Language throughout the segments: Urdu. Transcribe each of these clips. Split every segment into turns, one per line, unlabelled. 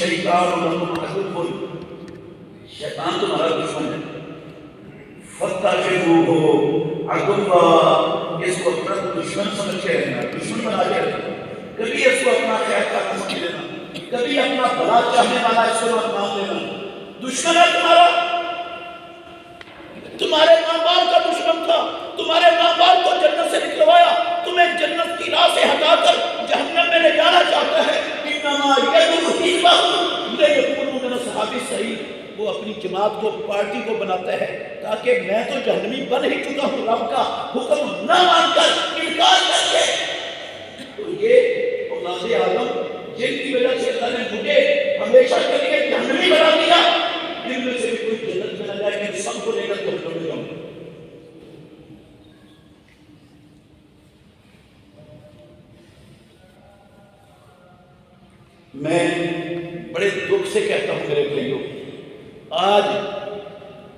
الشیطان لکم عدو، شیطان تمہارا دشمن ہے، فاتخذوہ عدوا، اس کو اپنا دشمن سمجھ کے رہنا، دشمن بنا کے رہنا، کبھی اس کو اپنا خیر کا سمجھ لینا، کبھی اپنا بھلا چاہنے والا اس کو مت مان لینا۔ دشمن ہے تمہارا، تمہارے ماں باپ کا دشمن تھا، تمہارے ماں باپ کو جنت سے نکلوایا، تمہیں جنت کی راہ سے ہٹا کر جہنم میں لے جانا چاہتا ہے۔ انما یدعو حزبہ لیکونوا من اصحاب السعیر، وہ اپنی جماعت کو، پارٹی کو بناتا ہے تاکہ میں تو جہنمی بن ہی چکا ہوں، رب کا حکم نہ مان کر، انکار کر کے۔ تو یہ اولاد آدم جن کی وجہ سے اللہ نے مجھے ہمیشہ کے لیے جہنمی بنا دیا، ان میں سے بھی کوئی جنت میں نہ جائے، ان سب کو لے کر جہنم میں جاؤں۔ میں بڑے دکھ سے کہتا ہوں میرے بھائیوں، آج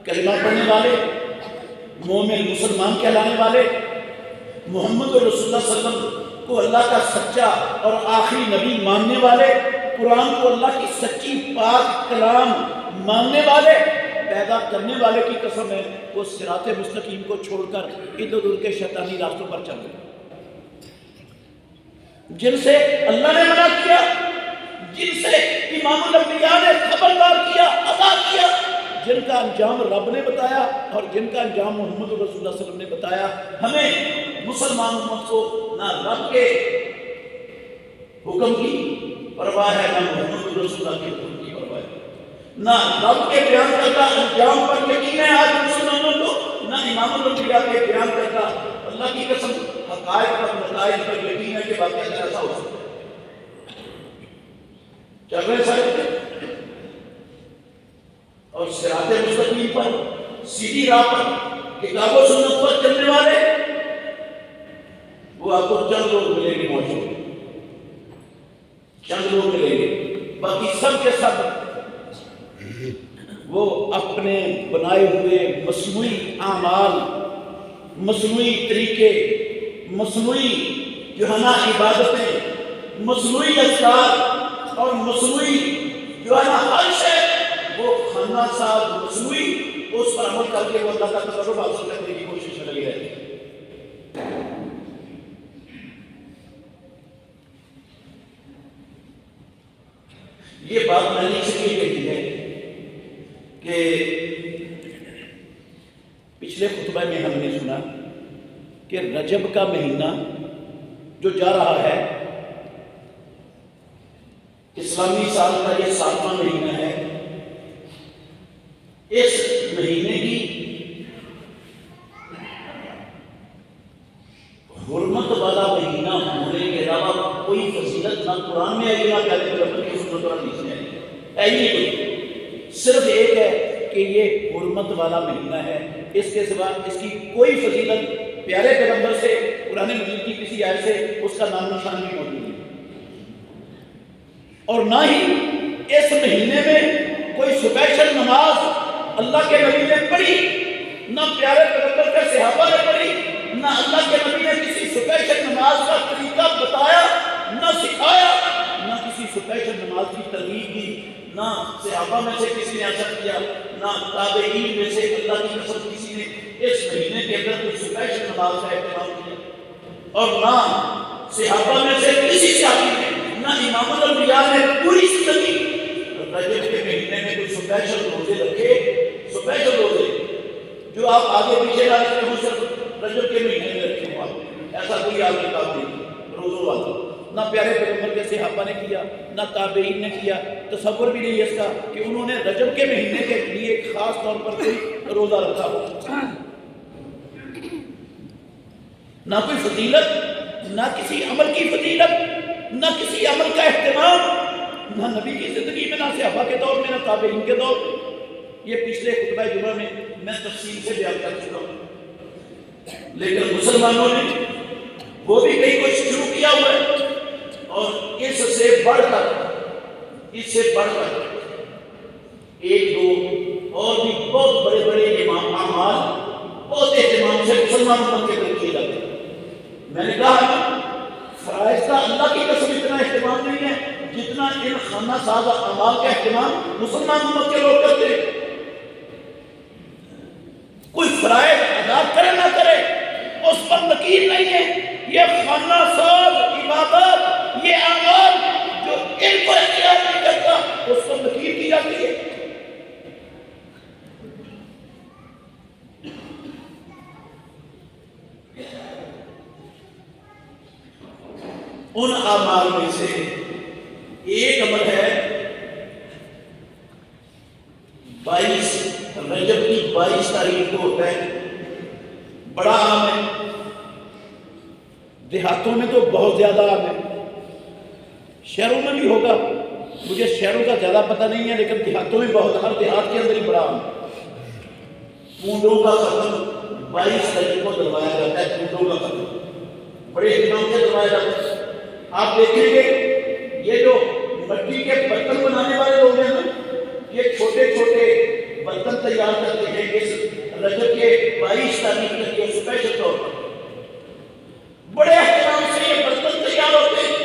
کلمہ پڑھنے والے، مومن مسلمان کہلانے والے، محمد رسول اللہ صلی اللہ علیہ وسلم کو اللہ کا سچا اور آخری نبی ماننے والے، قرآن کو اللہ کی سچی پاک کلام ماننے والے، پیدا کرنے والے کی قسم ہے، وہ صراط مستقیم کو چھوڑ کر ادھر ادھر کے شیطانی راستوں پر چل رہے، جن سے اللہ نے منع کیا، جن سے امام الانبیاء نے خبردار کیا، عطا کیا، جن کا انجام رب نے بتایا اور جن کا انجام محمد رسول اللہ صلی اللہ علیہ وسلم نے بتایا۔ ہمیں مسلمان امت کو نہ رب کے حکم کی پرواہ ہے، نہ محمد رسول اللہ کے حکم کی پرواہ ہے، نہ رب کے بیان کرتا انجام پر یقین ہے آج مسلمانوں کو، نہ امام الانبیاء کے بیان کرتا اللہ کی قسم حقائق پر، نتائج پر یقین ہے کہ واقعہ ایسا ہو سکتا ہے۔ چل رہے سارے اور صراط مستقیم پر، سیدھی راہ پر، کتاب و سنت پر چلنے والے، وہ آپ کو چند لوگ ملیں گے، موجود چند لوگ ملیں گے، باقی سب کے سب وہ اپنے بنائے ہوئے مصنوعی اعمال، مصنوعی طریقے، مصنوعی جو ہے نا عبادتیں، مصنوعی اذکار اور مصنوعی جو ہے نا ہر شے، وہ خانہ صاحب مصنوعی، اس پر عمل کر کے وہ اللہ کا تقرب حاصل کرنے کی کوشش میں لگے رہتے ہیں۔ یہ بات میں نے اس لیے کہی ہے کہ پچھلے خطبہ میں ہم نے سنا کہ رجب کا مہینہ جو جا رہا ہے، اسلامی سال کا یہ 7واں مہینہ ہے، اس مہینے کی حرمت والا مہینہ ہونے کے علاوہ کوئی فضیلت نہ قرآن میں آئی، نہ پیارے پیغمبر کی سنت اور حدیث میں آئی، نہیں کوئی، صرف ایک ہے کہ یہ حرمت والا مہینہ ہے، اس کے سوا اس کی کوئی فضیلت پیارے پیغمبر سے، قرآن مجید کی کسی آیت سے اس کا نام نشان بھی موجود نہیں، اور نہ ہی اس مہینے میں کوئی اسپیشل نماز اللہ کے نبی نے پڑھی، نہ پیارے پیغمبر کے صحابہ نے پڑھی، نہ اللہ کے نبی نے کسی اسپیشل نماز کا طریقہ بتایا، نہ سکھایا، نہ کسی اسپیشل نماز کی ترغیب دی، نہ صحابہ میں سے کسی نے ایسا کیا، نہ تابعین میں سے اللہ کی قسم کسی نے اس مہینے کے اندر کوئی اسپیشل نماز کا اہتمام کیا، اور نہ صحابہ میں سے کسی صحابی نے، نہ امام الانبیاء نے پوری زندگی رجب کے مہینے میں کوئی اسپیشل روزے رکھے، اسپیشل روزے جو آپ آگے پیچھے نہ رکھتے ہوں، صرف رجب کے مہینے میں رکھے ہوں، ایسا کوئی آپ نے کام نہیں روزوں والا، نہ پیارے پیغمبر کے صحابہ نے کیا، نہ تابعین نے کیا، تصور بھی نہیں اس کا کہ انہوں نے رجب کے مہینے کے لیے خاص طور پر کوئی روزہ رکھا ہو، نہ کوئی فضیلت، نہ کسی عمل کی فضیلت، نہ کسی عمل کا اہتمام، نہ نبی کی زندگی میں، نہ صحابہ کے دور میں، نہ تابعین کے دور میں۔ یہ پچھلے خطبہ جمعہ میں تفصیل سے بیان کر چکا ہوں، لیکن مسلمانوں نے وہ بھی کئی کچھ شروع کیا ہوا ہے، اور اس سے بڑھ کر ایک دو اور بھی بہت بڑے بڑے اعمال بہت اہتمام سے مسلمانوں کے اندر کیے جاتے ہیں۔ میں نے کہا فرائض کا اللہ کی قسم اتنا اہتمام نہیں ہے جتنا ان خانہ ساز اعمال کا اہتمام مسلمان امت کے لوگ کرتے ہیں۔ کوئی فرائض ادا کرے نہ کرے اس پر نکیر نہیں ہے۔ یہ خانہ ساز عبادات، یہ اعمال جو ان کو اختیار نہیں کرتا اس پر نکیر کی جاتی ہے۔ ان اعمال میں سے ایک عمل ہے 22 رجب کی 22 تاریخ کو ہوتا ہے، بڑا عام ہے، دیہاتوں میں تو بہت زیادہ عام ہے، شہروں میں بھی ہوگا، مجھے شہروں کا زیادہ پتہ نہیں ہے، لیکن دیہاتوں میں بہت، ہر دیہات کے اندر ہی بڑا عام ہے۔ پونڈوں کا ختم 22 تاریخ کو دلوایا جاتا ہے، پونڈوں کا ختم بڑے اہتمام سے دلوایا جاتا ہے۔ آپ دیکھیں گے یہ جو مٹی کے برتن بنانے والے لوگ ہیں نا، یہ چھوٹے چھوٹے برتن تیار کرتے ہیں اس رجب کے 22 تاریخ تک، یہ اسپیشل طور پر بڑے احترام سے یہ برتن تیار ہوتے ہیں۔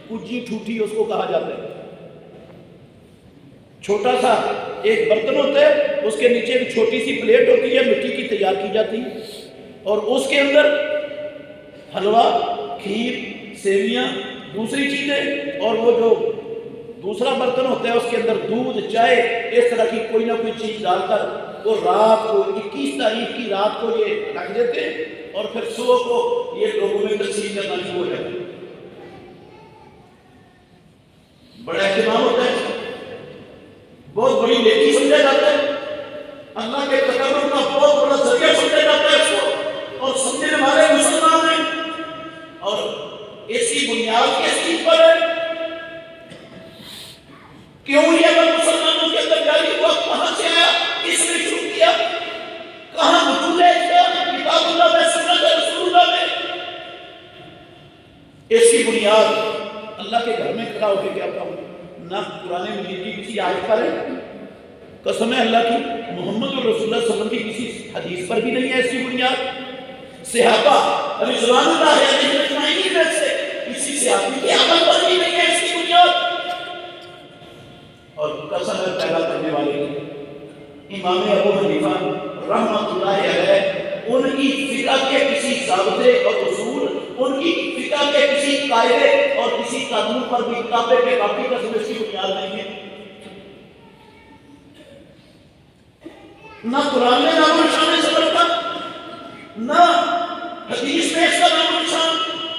کجی ٹھوٹی اس کو کہا جاتا ہے، چھوٹا سا ایک برتن ہوتا ہے، اس کے نیچے ایک چھوٹی سی پلیٹ ہوتی ہے، مٹی کی تیار کی جاتی ہے، اور اس کے اندر حلوہ، کھیر، سیویاں، دوسری چیزیں، اور وہ جو دوسرا برتن ہوتا ہے اس کے اندر دودھ، چائے، اس طرح کی کوئی نہ کوئی چیز ڈال کر وہ رات کو 21 تاریخ کی رات کو یہ رکھ دیتے ہیں، اور پھر صبح کو یہ لوگوں میں تقسیم کرنا شروع ہو جاتا ہے۔ بڑا اہتمام ہوتا ہے، بہت بڑی نیکی سمجھا جاتا ہے، اللہ کے تقرب کا بہت بڑا ذریعہ سمجھا جاتا ہے اس کو، اور سمجھنے والے مسلمان ہیں۔ اور ایسی بنیاد کس چیز پر ہے؟ کیوں یہ عمل مسلمانوں کے اندر جاری ہوا؟ کہاں سے آیا؟ کس نے شروع کیا؟ کہاں وجود ہے اس کا؟ کتاب اللہ میں، سنت رسول اللہ میں۔ اس کی بنیاد اللہ کے گھر میں کھڑا ہو کے کیا کہوں، نہ قرآن مجید کی کسی آیت پر ہے، قسم ہے اللہ کی، محمد رسول اللہ صلی اللہ علیہ وسلم کی کسی حدیث پر بھی نہیں ہے اس کی بنیاد۔ صحابہ رضوان اللہ علیہم اجمعین میں سے کسی صحابی کے عمل پر بھی نہیں ہے اس کی بنیاد۔ اور قسم ہے پیدا کرنے والے کی، امام ابو حنیفہ رحمۃ اللہ علیہ، ان کی فقہ کے کسی ضابطے اور اصول، ان کی فقہ کے کسی قاعدے اور کسی قانون پر بھی کتابیں کے باقی قسم اس کی بنیاد نہیں ہے۔ نہ قرآن میں نام و نشان ہے صبر کا، نہ حدیث میں اس کا نام و نشان،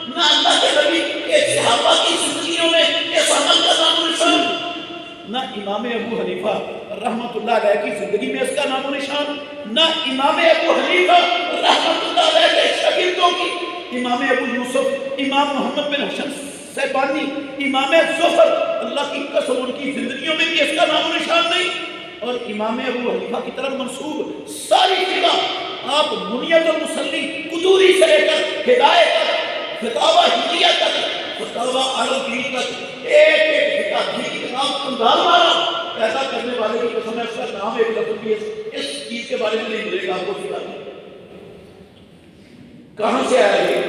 نہ اللہ کے نبی کے صحابہ کی زندگیوں میں اس عمل کا نام و نشان، نہ امام ابو حنیفہ رحمۃ اللہ علیہ کی زندگی میں اس کا نام و نشان، نہ امام ابو حنیفہ رحمۃ اللہ علیہ کے شاگردوں کی، امام ابو یوسف، امام محمد بن حسن سیبانی، امام ظفر، اللہ کی قسم ان کی زندگیوں میں بھی اس کا نام و نشان نہیں۔ اور امام ابو حنیفہ کی طرف منسوب ساری فقہ، آپ بنیت المسلی قدوری سے لے کر ہدایت تک، فتاوی ہدیہ تک، فتاوی عربی تک، ایک ایک فقہ کی کتاب انداز والا پیدا کرنے والے کی قسم ہے، اس کا نام ایک لفظ بھی اس چیز کے بارے میں نہیں ملے گا آپ کو فقہ میں۔ کہاں سے آیا یہ؟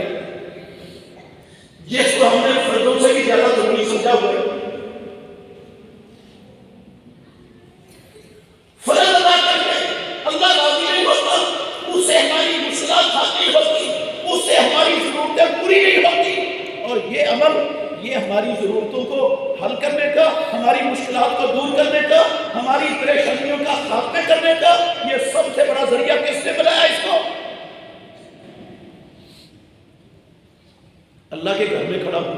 جس کو ہم نے فردوں سے بھی زیادہ ضروری سمجھا ہوا ہے۔ فرض ادا کر کے اللہ راضی نہیں ہوتا، اس سے ہماری مشکلات حاصل ہوتی، اس سے ہماری ضرورتیں پوری نہیں ہوتی، اور یہ عمل، یہ ہماری ضرورتوں کو حل کرنے کا، ہماری مشکلات کو دور کرنے کا، ہماری پریشانیوں کا خاتمہ کرنے کا، یہ سب سے بڑا ذریعہ کس نے بنایا اس کو؟ اللہ کے گھر میں کھڑا ہوں۔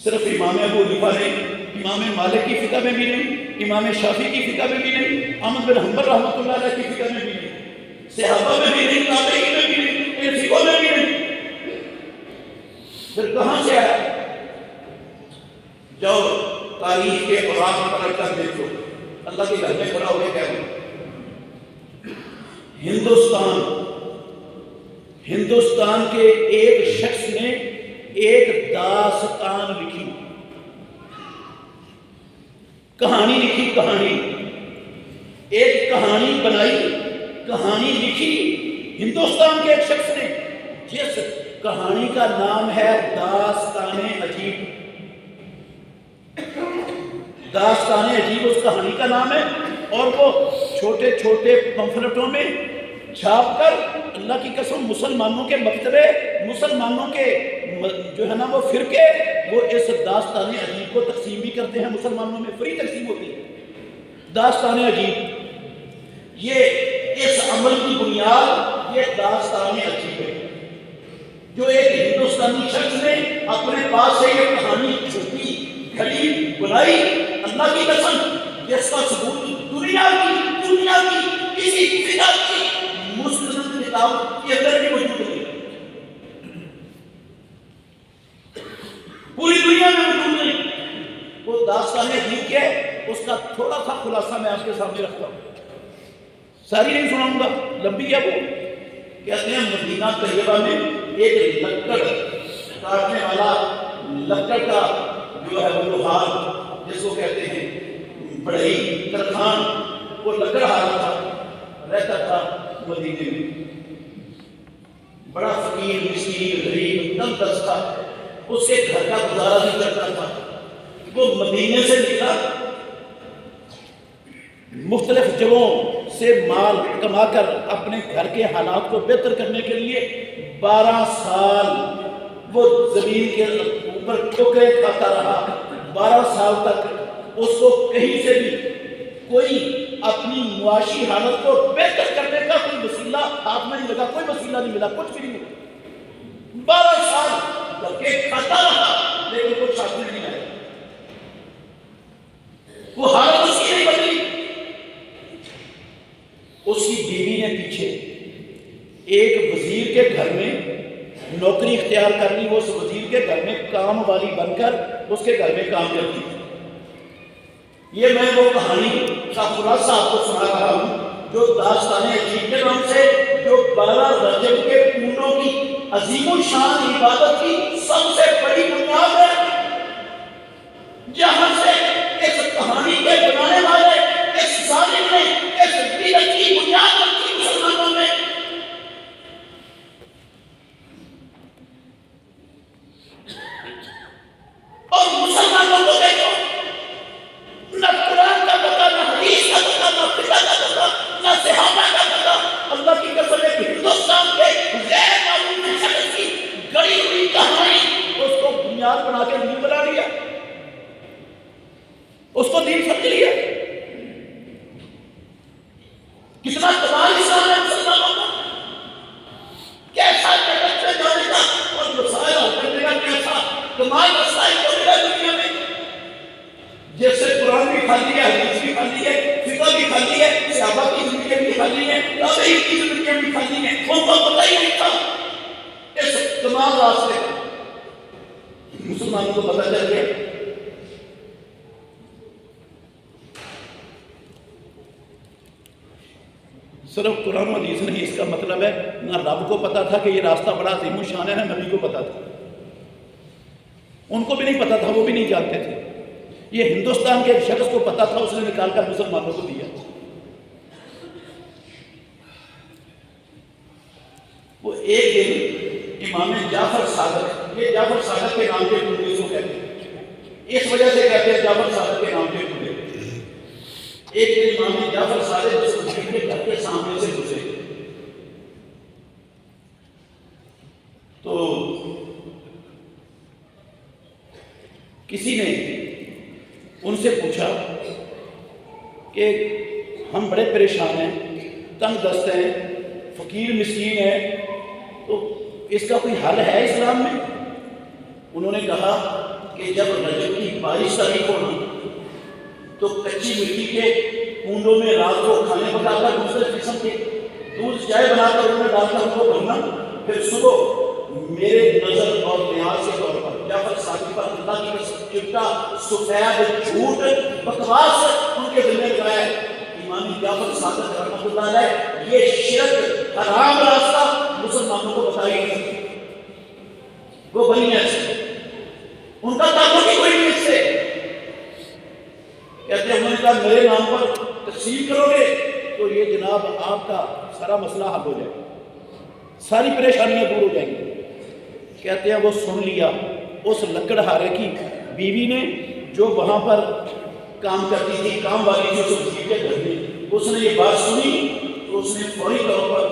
صرف امام ابو حنیفہ نہیں، امام مالک کی فقہ میں بھی نہیں، امام شافعی کی فقہ میں بھی نہیں، احمد بن حنبل رحمۃ اللہ علیہ کی فقہ میں بھی نہیں، صحابہ میں بھی نہیں، تابعین میں بھی نہیں، ان فقہوں میں بھی نہیں۔ پھر کہاں سے آیا؟ جاؤ تاریخ کے اوراق میں پلٹ کر دیکھو، اللہ کے گھر میں کھڑا ہو کے کہہ دو، ہندوستان کے ایک شخص نے ایک داستان لکھی، کہانی لکھی، کہانی، ایک کہانی بنائی، کہانی لکھی ہندوستان کے ایک شخص نے، جس کہانی کا نام ہے داستان عجیب۔ داستان عجیب اس کہانی کا نام ہے، اور وہ چھوٹے چھوٹے پمفلٹوں میں چھاپ کر اللہ کی قسم مسلمانوں کے مکتبے، مسلمانوں کے جو ہے نا وہ فرقے، وہ اس داستان عجیب کو تقسیم بھی کرتے ہیں، مسلمانوں میں فری تقسیم ہوتی ہے داستان عجیب۔ یہ اس عمل کی بنیاد یہ داستان عجیب ہے، جو ایک ہندوستانی شخص نے اپنے پاس سے یہ کہانی چھپی گھڑی بنائی، اللہ کی قسم جس کا ثبوت دنیا کی کسی فضا کی مستند کتاب کے اندر بھی موجود نہیں، پوری دنیا میں موجود نہیں۔ وہ داستان عجیب کے اس کا تھوڑا سا خلاصہ میں آپ کے سامنے رکھتا ہوں، ساری نہیں سناؤں گا، لمبی ہے وہ۔ کہتے ہیں مدینہ طیبہ میں ایک لکڑ کاٹنے والا، لکڑ کا جو ہے وہ لوہار جس کو کہتے ہیں بڑھئی ترخان، وہ لکڑ ہارا رہتا تھا مدینے میں، بڑا فقیر مسکین غریب دم دست تھا، اس کے گھر کا گزارا نہیں کرتا تھا۔ وہ مدینے سے نکلا، مختلف جگہوں سے مال کما کر اپنے گھر کے حالات کو بہتر کرنے کے لیے 12 سال وہ زمین کے اوپر ٹھوکریں کھاتا رہا۔ 12 سال تک اس کو کہیں سے بھی کوئی اپنی معاشی حالت کو بہتر کرنے کا کوئی وسیلہ ہاتھ میں نہیں لگا، کوئی وسیلہ نہیں ملا، کچھ بھی نہیں ملا۔ 12 سال دھکے کھاتا رہا لیکن کچھ ہاتھ میں نہیں آیا، وہ حالت اس کی نہیں بدلی۔ اس کی بیوی نے پیچھے ایک وزیر کے گھر میں نوکری اختیار کر لی، وہ اس وزیر کے گھر میں کام والی بن کر اس کے گھر میں کام کرتی تھی۔ یہ میں وہ کہانی کا خلاصہ آپ کو سنا رہا ہوں جو داستان عجیب کے نام سے، جو 12 رجب کے پورنوں کی عظیم الشان عبادت کی سب سے بڑی بنیاد ہے، جہاں سے اس کہانی کے بنانے والے اس ظالم نے اس بدعت کی بنیاد رکھی مسلمانوں میں۔ اور مسلمانوں کو دیکھو، نہ قرآن کا پتہ، نہ حدیث کا پتہ، نہ فقہ کا پتہ، نہ صحابہ کا پتہ۔ اللہ کی قسم ایک ہندوستان کے غیر معلوم شخص کی گڑی ہوئی کہانی اس کو بنیاد بنا کے دین بنا لیا، اس کو دین سمجھ لیا۔ کتنا کمال اسلام ہے مسلمانوں کا، کیسا جگت سے جانے کا اور مسائل حل کرنے کا کیسا کمال مسائل کو ملا دنیا میں۔ جیسے قرآن بھی خالی ہے، حدیث بھی خالی ہے، فقہ بھی خالی ہے، صحابہ کی زندگیاں بھی خالی ہیں، تابعین کی زندگیاں بھی خالی ہیں، ان کو پتہ ہی نہیں تھا اس کمال راستے کا۔ مسلمانوں کو پتہ چل گیا۔ صرف قرآن و حدیث نہیں، اس کا مطلب ہے نہ رب کو پتا تھا کہ یہ راستہ بڑا عظیم الشان ہے، نہ نبی کو پتا تھا، ان کو بھی نہیں پتا تھا، وہ بھی نہیں جانتے تھے۔ یہ ہندوستان کے ایک شخص کو پتا تھا، اس نے نکال کر مسلمانوں کو دیا۔ وہ ایک دن امام جعفر صادق، یہ جعفر صادق کے نام کے ٹوٹے کو کہتے ہیں، اس وجہ سے کہتے ہیں جعفر صادق کے نام کے ٹوٹے۔ ایک دن امام جعفر صادق اس مسجد کے گھر کے سامنے سے گزرے تو کسی نے ان سے پوچھا کہ ہم بڑے پریشان ہیں، تنگ دست ہیں، فقیر مسکین ہیں، تو اس کا کوئی حل ہے اسلام میں؟ انہوں نے کہا کہ جب رجب کی 22 تاریخ ہونا تو کچی مٹی کے کنڈوں میں رات کو کھانے پکا کر مختلف قسم کے دودھ چائے بنا کر ان میں ڈال کر ان کو بھرنا، پھر صبح میرے نظر اور نیاز کے طور پر جعفر صادق پر اللہ کی قسم چپٹا سفید جھوٹ بکواس ان کے دل میں لگایا ہے۔ امام جعفر صادق رحمۃ اللہ علیہ یہ شرک حرام راستہ مسلمانوں کو بتائی گئی، وہ بنی ایسے ان کا تعلق ہی کوئی نہیں اس سے۔ کہتے ہیں انہوں نے کہا میرے نام پر تقسیم کرو گے تو یہ جناب آپ کا سارا مسئلہ حل ہو جائے گا، ساری پریشانیاں دور ہو جائیں گی۔ کہتے ہیں وہ سن لیا اس لکڑہارے کی بیوی نے جو وہاں پر کام کرتی تھی، کام والی تھی اس وزیر کے گھر میں. اس نے یہ بات سنی تو اس نے فوری طور پر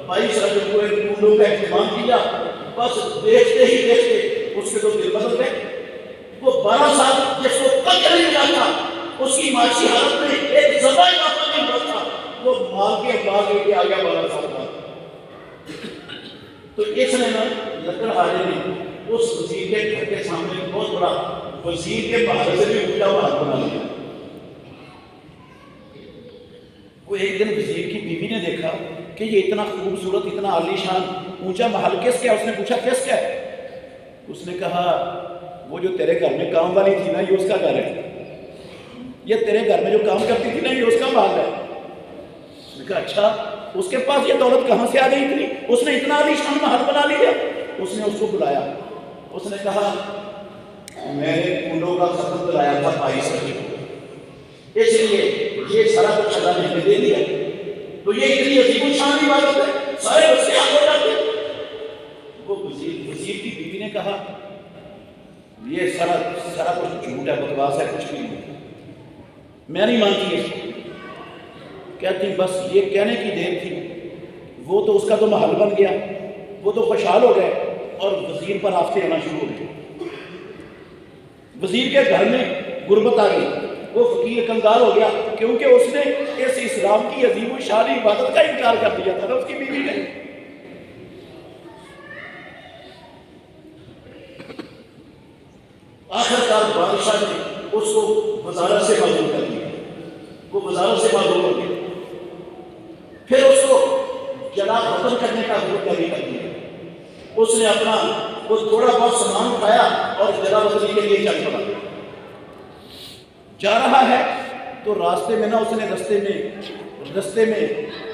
22 رجب کو ایک کنڈوں کا اہتمام کیا. بس دیکھتے ہی دیکھتے اس کے تو دل بدل گئے. وہ 12 سال جس کو تک نہیں ملا تھا، اس کی معاشی حالت میں ایک ذرہ اضافہ نہیں ہوا تھا، وہ مال کے بعد لے کے آ گیا 12 سال بعد. تو اس نے نا لکڑہارے نے اس وزیر کے گھر کے سامنے بہت بڑا وزیر کے باہر سے بھی اٹھا ہوا ہاتھ بنا لیا. وہ ایک دن وزیر کی بیوی نے دیکھا کہ یہ اتنا خوبصورت، اتنا عالی شان اونچا محل کس کا ہے؟ اس نے پوچھا کس کا ہے؟ اس نے کہا وہ جو تیرے گھر میں کام والی تھی نا، یہ اس کا گھر ہے. یہ تیرے گھر میں جو کام کرتی تھی نا، یہ اس کا محل ہے. اس نے کہا اچھا، اس کے پاس یہ دولت کہاں سے آ گئی اتنی؟ اس نے اتنا عالی شان محل بنا لیا. اس نے اس کو بلایا. اس نے کہا میں نے کنڈوں کا ختم کرایا تھا 22 رجب کو، اس لیے یہ سارا کچھ اللہ نے ہمیں دے دیا. تو یہ اتنی عظیم الشان عبادت ہے، سارے بچے آگ ہو جاتے ہیں. وہ وزیر کی بیوی نے کہا یہ سارا کچھ جھوٹ ہے، بکواس ہے، کچھ بھی نہیں، میں نہیں مانتی ہے. کہتی بس یہ کہنے کی دیر تھی. وہ تو اس کا تو محل بن گیا، وہ تو خوشحال ہو گئے اور وزیر پر آفتے آنا شروع ہو گئی. وزیر کے گھر میں غربت آ گئی. وہ فقیر کنگال ہو گیا کیونکہ اس نے اس اسلام کی عظیم الشان عبادت کا انکار کر دیا تھا نا اس کی بیوی نے. آخرکار بادشاہ نے اس کو وزارت سے معلوم کر دیا. وہ وزارت سے معلوم ہو گیا. پھر اس کو جلا ختم کرنے کا حکم جاری کر دیا. اس نے اپنا وہ تھوڑا بہت سامان اٹھایا اور جلا وطنی کے لیے چل پڑا. جا رہا ہے تو راستے میں نا اس نے رستے میں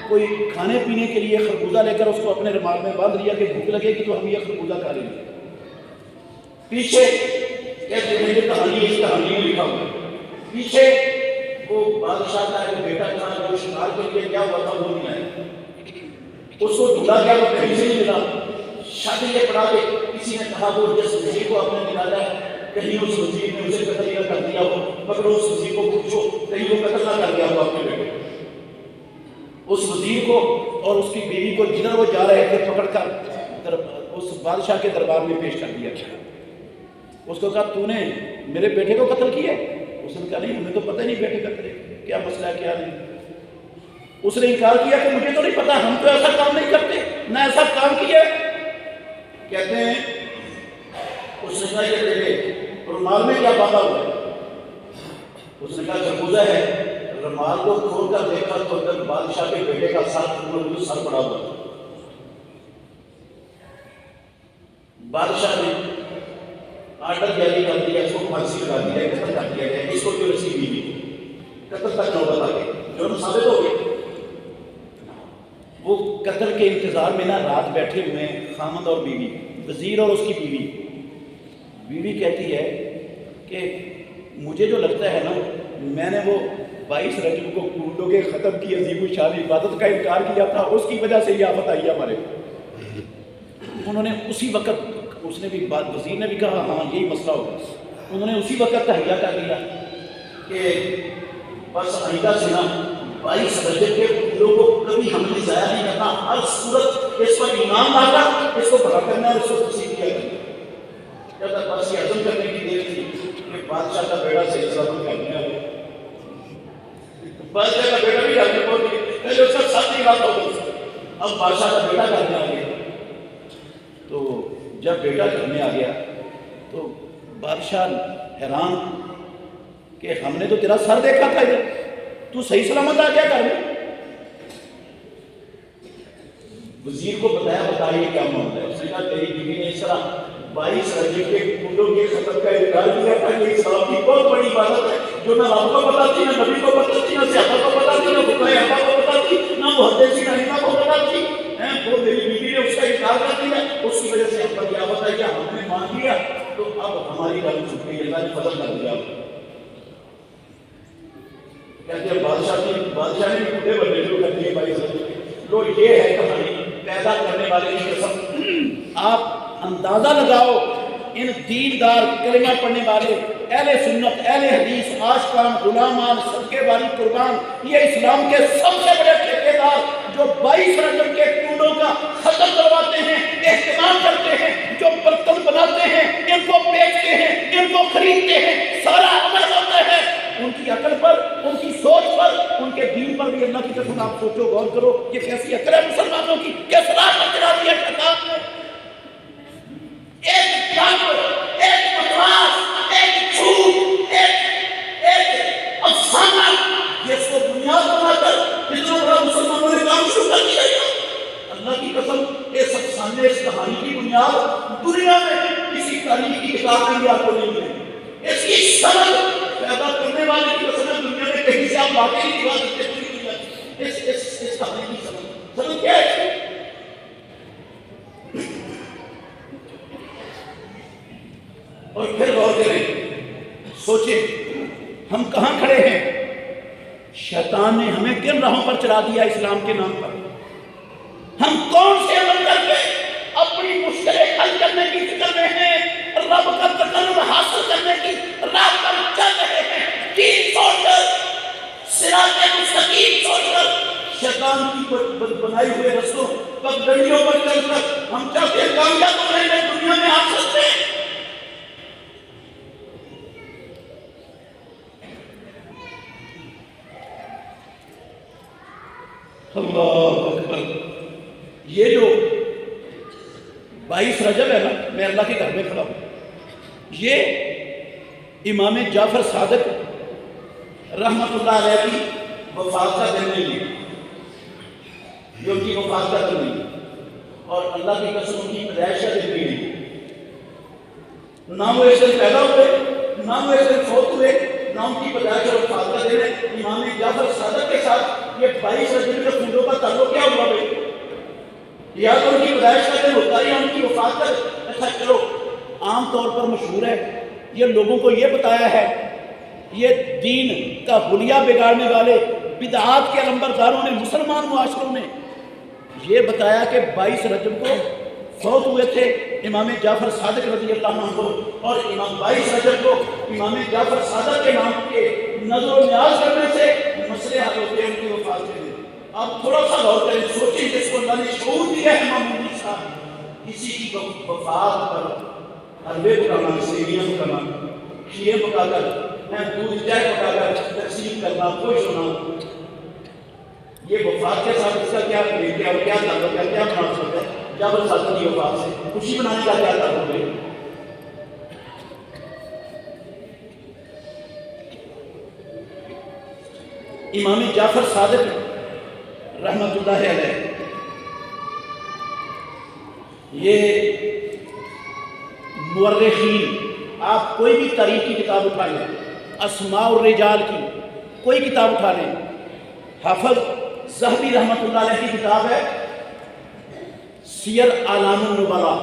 کوئی کھانے پینے کے لیے خربوزہ لے کر اس کو اپنے رومال میں باندھ لیا کہ بھوک لگے گی تو ہم یہ خربوزہ کھا لیں گے. پیچھے کہانی اس کہانی میں لکھا ہوا ہے. پیچھے وہ بادشاہ کا ایک بیٹا تھا جو شکار کے لیے کیا ہوا تھا وہ نہیں آیا. اس کو ڈھونڈا گیا وہ کہیں سے نہیں ملا. شادی کے پڑا کے کسی نے کہا وہ جس وزیر کو آپ نے نکالا ہے کہیں اس وزیر نے اسے قتل نہ کر دیا ہو، مگر اس وزیر کو پوچھو کہیں وہ قتل نہ کر دیا ہو آپ کے بیٹے. اس وزیر کو اور اس کی بیوی کو جدھر وہ جا رہے تھے پکڑ کر اس بادشاہ کے دربار میں پیش کر دیا. اس کو کہا تو نے میرے بیٹے کو قتل کیا؟ اس نے کہا نہیں، ہمیں تو پتہ نہیں بیٹے قتل کیا مسئلہ ہے کیا نہیں. اس نے انکار کیا کہ مجھے تو نہیں پتا، ہم تو ایسا کام نہیں کرتے، نہ ایسا کام کیا. کہتے ہیں اس نے کہا یہ تیرے رومال میں کیا باندھا ہوا ہے؟ اس نے کہا خربوزہ ہے. رومال کو کھول کر دیکھا تو اندر بادشاہ کے بیٹے کا سر پڑا ہوا تھا. بادشاہ نے آرڈر جاری کر دیا، اس کو پھانسی لگا دیا، قتل کر دیا گیا. اس کو جو اس کی بیوی قتل تک نوبت آ گئی، جرم ثابت ہو گیا. وہ قتل کے انتظار میں نا رات بیٹھے ہوئے خامد اور بیوی، وزیر اور اس کی بیوی. بیوی کہتی ہے کہ مجھے جو لگتا ہے نا میں نے وہ 22 رجب کو کنڈوں کے ختم کی عظیم الشان عبادت کا انکار کیا تھا، اس کی وجہ سے یہ آفت آئی ہمارے. انہوں نے اسی وقت اس نے بھی وزیر نے بھی کہا ہاں یہی مسئلہ ہوگا. انہوں نے اسی وقت تہیہ کر لیا کہ بس آئندہ سے نا 22 رجب کے کنڈوں کو کبھی ہم نے ضائع نہیں کرنا، ہر صورت اس پر ایمان لا کر اس کو بڑا کرنا اور اس کو تسلیم کیا کرنا. جب تک بس یہ عزم کرنے کی دیر تھی کہ بادشاہ کا بیٹا صحیح سلامت کر دیا. بادشاہ کا بیٹا بھی گھر میں پہنچ گیا، پہلے اس کا ساتھ ہی بات ہو گئی. اب بادشاہ کا بیٹا گھر میں آ گیا. تو جب بیٹا گھر میں آ گیا تو بادشاہ حیران کہ ہم نے تو تیرا سر دیکھا تھا ادھر، تو صحیح سلامت آ گیا گھر میں. وزیر کو بتائیے کیا معاملہ ہے. اس نے کہا تیری بیوی نے اس طرح 22 رجب کے کنڈوں کے ختم کا انکار کیا تھا. یہ اسلام کی بہت بڑی عبادت ہے جو نہ آپ کو پتا تھی، نہ نبی کو پتا تھی، نہ صحابہ کو پتا تھی، نہ فقہائے اہل کو پتا تھی، نہ محدثین ائمہ کو پتا تھی. وہ میری بیوی نے اس کا انکار کر دیا، اس کی وجہ سے ہم پر یہ آفت آئی. کیا ہم نے مان لیا تو اب ہماری گل چھپ گئی، اللہ نے فضل کر دیا. کہتے ہیں بادشاہ نے کنڈے بننے شروع کر دیے 22 رجب کے. لو یہ ہے کہانی پیدا کرنے والے کی قسم. آپ اندازہ لگاؤ ان دیندار کلمہ پڑھنے والے اہل سنت اہل حدیث عاشقان غلامان صدقے والی قربان یہ اسلام کے سب سے بڑے ٹھیکیدار جو 22 رجب کے ٹولوں کا ختم کرواتے ہیں اہتمام کرتے ہیں جو برتن بناتے ہیں ان کو بیچتے ہیں ان کو خریدتے ہیں سارا عمل ہوتا ہے ان کی عقل پر ان کی سوچ پر ان کے دین پر بھی اللہ کی قسم آپ سوچو غور کرو یہ کیسی عقل ہے مسلمانوں کی کس راہ پر چلا دیا شیطان نے ایک جانور ایک بکواس ایک جھوٹ ایک افسانہ جس کو بنیاد بنا کر اتنا بڑا مسلمانوں نے کام شروع کر دیا اللہ کی قسم اس افسانے اس کہانی کی بنیاد دنیا میں کسی تاریخ کی کتاب میں بھی آپ کو نہیں ملے اس کی سمجھ پیدا کرنے والے کی قسم دنیا میں کہیں سے آپ واقعی نہیں دکھا سکتے پوری دنیا اس کہانی کی سمجھ کیا ہے اور پھر غور کریں سوچیں ہم کہاں کھڑے ہیں شیطان نے ہمیں کن راہوں پر چلا دیا اسلام کے نام پر ہم کون سے عمل کر کے اپنی مشکلیں حل کرنے کی فکر میں ہیں رب کا تقرب حاصل کرنے کی راہ پر چل رہے ہیں دین چھوڑ کر صراط مستقیم چھوڑ کر شیطان کی بنائی ہوئے رستوں پگڈنڈیوں پر چل کر ہم چاہتے ہیں کامیاب ہو رہے ہیں دنیا میں آ سکتے ہیں اللہ اکبر یہ جو 22 رجب ہے نا میں اللہ کے گھر میں کھڑا ہوں یہ امام جعفر صادق رحمت اللہ علیہ کی وفات کا دن نہیں جو ان کی وفات کا دن نہیں اور اللہ کی قسم ان کی پیدائش کا دن بھی نہیں نہ وہ اس دن پیدا ہوئے نہ وہ اس دن فوت ہوئے نہ ان کی پیدائش اور وفات کا دن ہے امام جعفر صادق کے ساتھ یہ 22 رجب کے پھولوں کا تعلق کیا ہوا بھائی یا تو ان کی پیدائش کا دن ہوتا ہے یا ان کی وفات کا دن اچھا چلو عام طور پر مشہور ہے یہ لوگوں کو یہ بتایا ہے یہ دین کا حلیہ بگاڑنے والے بدعات کے علمبرداروں نے مسلمان معاشروں نے یہ بتایا کہ 22 رجب کو فوت ہوئے تھے امام جعفر صادق رضی اللہ عنہ اور امام 22 رجب کو امام جعفر صادق کے نام کے نظر و نیاز کرنے سے مسئلے حل ہوتے ہیں ان کی وفات کے دن آپ تھوڑا سا غور کریں سوچیں جس کو اللہ نے شعور دیا ہے امام مودی صاحب کسی کی وفات پر حلوے پکانا سیویاں پکانا کھیر پکا کر دودھ چائے پکا کر تقسیم کرنا خوش ہونا یہ وفات کے ساتھ اس کا کیا تعلق ہے کیا مناسبت ہے جعفر صادق کی وفات سے خوشی منانے کا کیا تعلق ہے امام جعفر صادق رحمت اللہ علیہ یہ مورخین آپ کوئی بھی تاریخ کی کتاب اٹھا لیں اسماء الرجال کی کوئی کتاب اٹھا لیں حافظ ذہبی رحمت اللہ علیہ کی کتاب ہے سیر اعلام النبلاء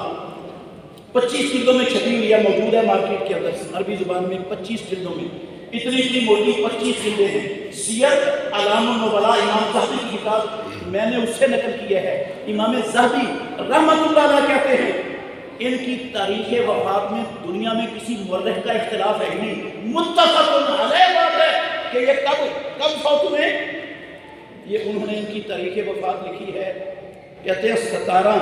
25 جلدوں میں چھپی ہوئی ہے موجود ہے مارکیٹ کے اندر عربی زبان میں 25 جلدوں میں اتنی موٹی 25 جلدیں ہیں سیر اعلام النبلاء امام ذہبی کی کتاب میں نے اس سے نقل کیا ہے امام ذہبی رحمت اللہ علیہ کہتے ہیں ان کی تاریخ وفات میں دنیا میں کسی مورخ کا اختلاف ہے نہیں متفق علیہ بات ہے کہ یہ کب فوت ہوئے یہ انہوں نے ان کی تاریخ وفات لکھی ہے کہتے ہیں 17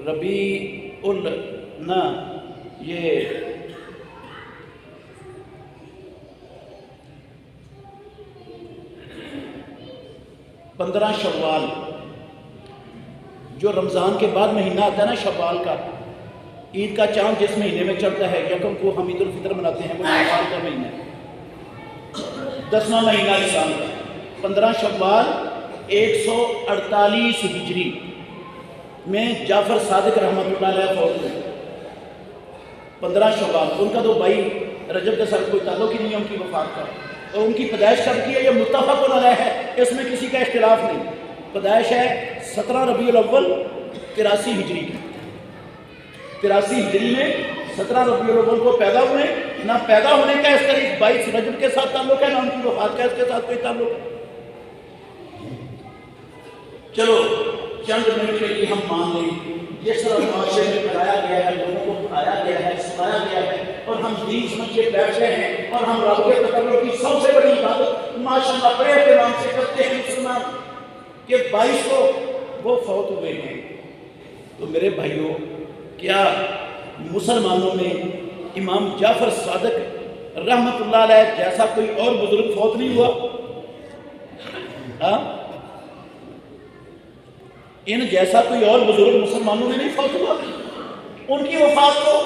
ربیع نہ یہ 15 شوال جو رمضان کے بعد مہینہ آتا ہے نا شوال کا عید کا چاند جس مہینے میں چڑھتا ہے یکم کو ہم عید الفطر مناتے ہیں وہ شوال کا مہینہ 10واں مہینہ اسلام کا 15 شوال 148 ہجری میں جعفر صادق رحمت اللہ علیہ فوت ہوئے 15 شوال ان کا تو 22 رجب کے ساتھ کوئی تعلق ہی نہیں ہے ان کی وفات کا اور ان کی پیدائش کب کی ہے یہ متفق علیہ ہے اس میں کسی کا اختلاف نہیں پیدائش ہے 17 ربیع الاول 83 ہجری کی 83 ہجری میں 17 ربیع الاول کو پیدا ہوئے نہ پیدا ہونے کا اس طرح 22 رجب کے ساتھ تعلق ہے نہ ان کی وفات کا اس کے ساتھ کوئی تعلق ہے چلو چند منٹ کے لیے ہم مان لیں جس طرح معاشرے میں کرایا گیا ہے لوگوں کو پڑھایا گیا سکھایا گیا ہے اور ہم دین سمجھ کے بیٹھ گئے ہیں اور ہم رب کے تقرب کی سب سے بڑی عبادت ماشاءاللہ بڑے اہتمام سے کرتے ہیں مسلمان کہ 22 کو وہ فوت ہوئے ہیں۔ تو میرے بھائیوں، کیا مسلمانوں میں امام جعفر صادق رحمت اللہ علیہ جیسا کوئی اور بزرگ فوت نہیں ہوا؟ ہاں، ان جیسا کوئی اور بزرگ مسلمانوں میں نہیں فوت ہوا؟ ان کی وفات کو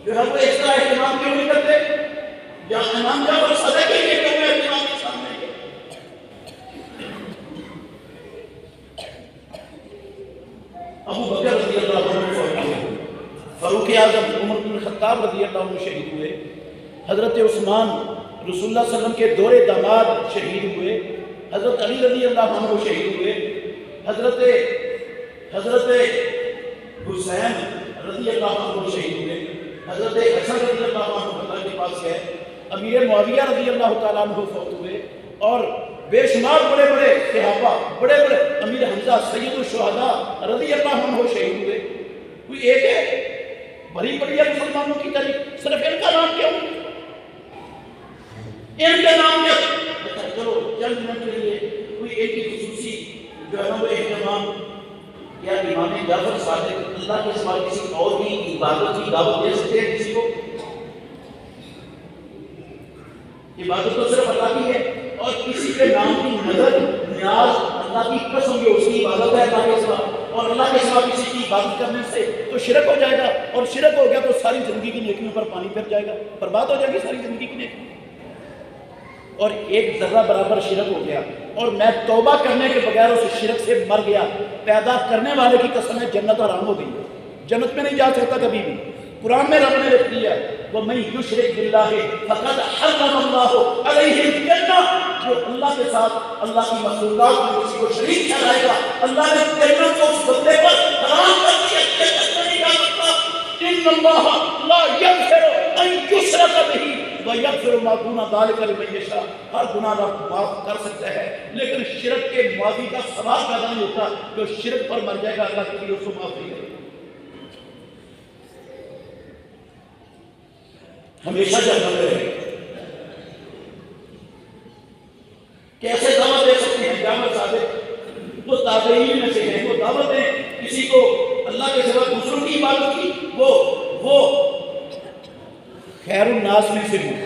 جو ہے وہ اس طرح اہتمام کیوں نہیں کرتے؟ یا امام جعفر صادق کے لیے کیوں اہتمام کے سامنے ہے؟ ابو بکر رضی اللہ عنہ فوت ہوئے، فاروق اعظم عمر بن الخطاب رضی اللہ عنہ شہید ہوئے، حضرت عثمان رسول اللہ صلی اللہ علیہ وسلم کے دور داماد شہید ہوئے، حضرت علی رضی اللہ عنہ شہید ہوئے، حضرت حسین رضی اللہ عنہ شہید ہوئے، حضرت حسن رضی اللہ عنہ اللہ کے پاس گئے، امیر معاویہ رضی اللہ تعالیٰ عنہ فوت ہوئے، اور بے شمار بڑے بڑے صحابہ، بڑے بڑے امیر حمزہ سید الشہداء رضی اللہ عنہ شہید ہوئے۔ کوئی ایک ہے بڑی بڑی ہے مسلمانوں کی تاریخ، صرف ان کا نام کیوں؟ ان کے نام کیا؟ اچھا چلو چند منٹ کے لیے کوئی ایک ہی خصوصی جو ہے وہ اہتمام، کیا امام جعفر صادق اللہ کے سوا کسی اور کی عبادت کی دعوت دے سکتے ہیں کسی کو؟ عبادت تو صرف اللہ کی ہے، اور کسی کے نام کی مدد نیاز اللہ کی قسم یہ اس کی عبادت ہے اللہ کے سوا، اور اللہ کے سوا کسی کی عبادت کرنے سے تو شرک ہو جائے گا، اور شرک ہو گیا تو ساری زندگی کی نیکیوں پر پانی پھر جائے گا، برباد ہو جائے گی ساری زندگی کی نیکی۔ اور ایک ذرہ برابر شرک ہو گیا اور میں توبہ کرنے کے بغیر اس شرک سے مر گیا، پیدا کرنے والے کی قسم ہے جنت حرام ہو گئی، جنت میں نہیں جا سکتا کبھی بھی۔ قرآن میں رب نے لکھ دیا وَمَن يُشْرِكْ بِاللَّهِ فَقَدْ حَرَّمَ اللَّهُ عَلَيْهِ الْجَنَّةَ، جو اللہ کے ساتھ اللہ کی مخلوقات میں کسی کو شریک ٹھہرائے گا، اللہ نے جنت کو اس بندے پر حرام کر دیا، جنت میں نہیں جا سکتا۔ إِنَّ اللَّهَ لَا يَغْفِرُ أَن يُشْرَكَ بِهِ وَيَغْفِرُ مَا دُونَ ذَلِكَ لِمَن يَشَاءُ، ہر گناہ رب معاف کر سکتا ہے، لیکن شرک کے معافی کا سوال پیدا نہیں ہوتا۔ جو شرک پر مر جائے گا اللہ کے لیے اس کو معاف نہیں کرے گا۔ ہمیشہ جہنم میں رہے۔ کیسے دعوت دے سکتے ہیں جعفر صادق؟ وہ تابعین میں سے ہیں، وہ دعوت دیں کسی کو اللہ کے سوا دوسروں کی عبادت کی، وہ خیر الناس میں سے ہوں،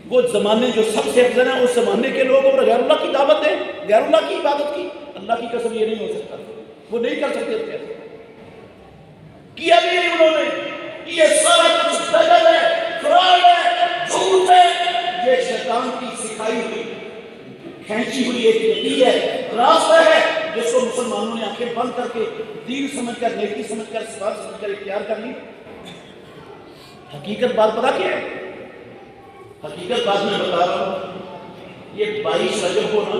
وہ زمانے جو سب سے افضل ہیں اس زمانے کے لوگ، اور غیر اللہ کی دعوت دیں، غیر اللہ کی عبادت کی، اللہ کی قسم یہ نہیں ہو سکتا، وہ نہیں کر سکتے۔ کیسے کیا بھی نہیں انہوں نے، یہ سارا کچھ دجل ہے، فراڈ ہے، جھوٹ ہے، یہ شیطان کی سکھائی ہوئی کھینچی ہوئی ایک ندی ہے، راستہ ہے جس کو مسلمانوں نے آنکھیں بند کر کے دین سمجھ کر، نیکی سمجھ کر، ثواب سمجھ کر اختیار کر لی۔ حقیقت بات پتا کیا ہے؟ حقیقت بات میں بتا رہا ہوں، یہ 22 رجب کو نا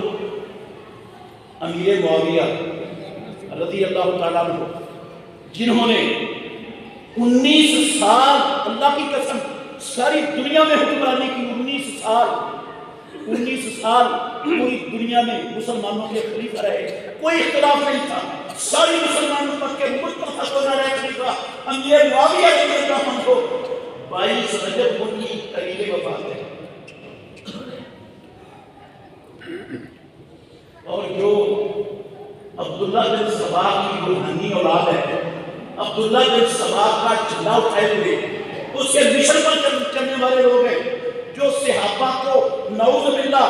امیر معاویہ رضی اللہ تعالیٰ عنہ، جنہوں نے 19 سال اللہ کی قسم ساری دنیا میں حکمرانی کی، 19 سال پوری دنیا میں مسلمانوں کے خلیفہ رہے، کوئی اختلاف نہیں تھا، ساری مسلمان امت کے متفق ہونا رہے خلیفہ امیر معاویہ رضی اللہ عنہ کو 22 رجب ان کی تاریخ وفات ہے۔ اور جو عبداللہ بن سبا کی روحانی اولاد ہے، عبداللہ بن سبا کا جھنڈا اٹھائے ہوئے اس کے مشن پر چلنے والے لوگ ہیں، جو صحابہ کو نعوذ باللہ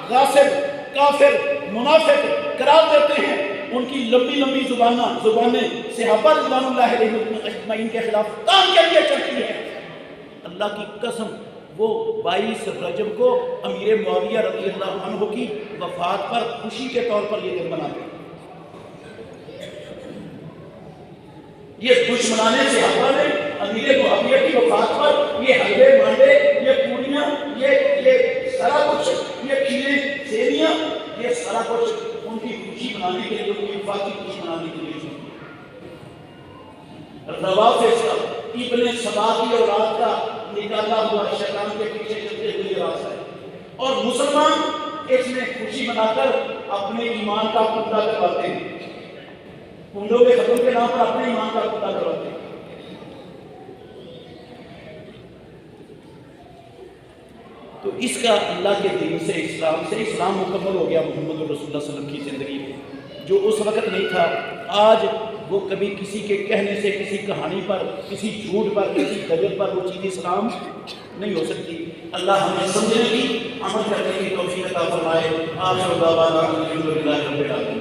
غاصب، کافر، منافق قرار دیتے ہیں، ان کی لمبی لمبی زبانیں صحابہ رضوان اللہ علیہم اجمعین کے خلاف کام کے لیے چلتی ہیں۔ اللہ کی قسم وہ 22 رجب کو امیر معاویہ رضی اللہ عنہ کی وفات پر خوشی کے طور پر یہ دن مناتے ہیں۔ یہ دشمنانے صحابہ نے امیر معاویہ کی وفات پر یہ حلوے مانڈے، یہ پوریاں، یہ سارا کچھ، یہ کھیرے سیویاں، یہ سارا کچھ ان کی خوشی منانے کے لیے، ان کی وفات کی خوشی منانے کے لیے روافض کا، ابن سبا کی اولاد کا نکالا ہوا شیطان کے پیچھے چلتے ہوئے راستہ ہے، اور مسلمان اس میں خوشی منا کر اپنے ایمان کا پختہ کرواتے ہیں، کنڈوں کے ختم کے نام پر اپنے ایمان کا پختہ کرواتے ہیں۔ تو اس کا اللہ کے دین سے، اسلام مکمل ہو گیا محمد رسول اللہ صلی اللہ علیہ وسلم کی زندگی میں، جو اس وقت نہیں تھا۔ آج وہ کبھی کسی کے کہنے سے، کسی کہانی پر، کسی جھوٹ پر، کسی دجل پر وہ چیز اسلام نہیں ہو سکتی۔ اللہ ہمیں سمجھنے کی، عمل کرنے کی توفیق عطا فرمائے۔ آخر دعوانا الحمدللہ رب العالمین۔